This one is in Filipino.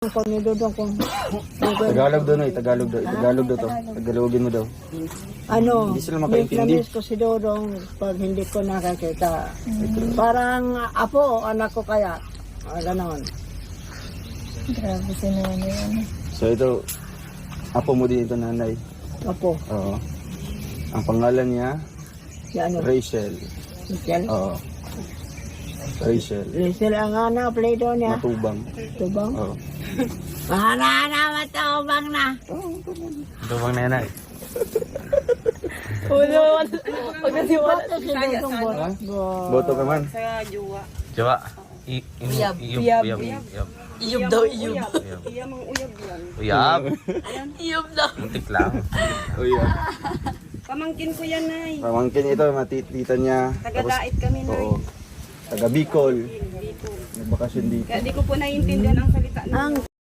ko ni Dodong kung Tagalog daw na, Tagalog daw. Tagalog daw to. Tagalogin mo daw. ano, Hindi sila makaintindi. miss ko si Dodong pag hindi ko nakakita. Parang apo, anak ko kaya. Ganon. Grabe si nanay yan. So ito, apo mo din ito, nanay. Apo, Oo. Ang pangalan niya, si ano, Rachel. Michelle. Oo. Rachel. Rachel ang ana, play doon niya. Matubang. Tubang. Oo. Matubang na. Matubang na yan, Ulo, pag nasiwala. Boto si Dodong boto. Boto ka man. Jawa. Uyab. Iyub daw, iyub. Uyab. Iyub daw. Muntik lang. Oh, yeah. Pamangkin ko yan, Nay. Pamangkin ito, matitita niya. Taga-dait kami, Nay. Oo. Taga Bicol. Nagbakasyon dito. Kaya di ko po naiintindihan ang salita ng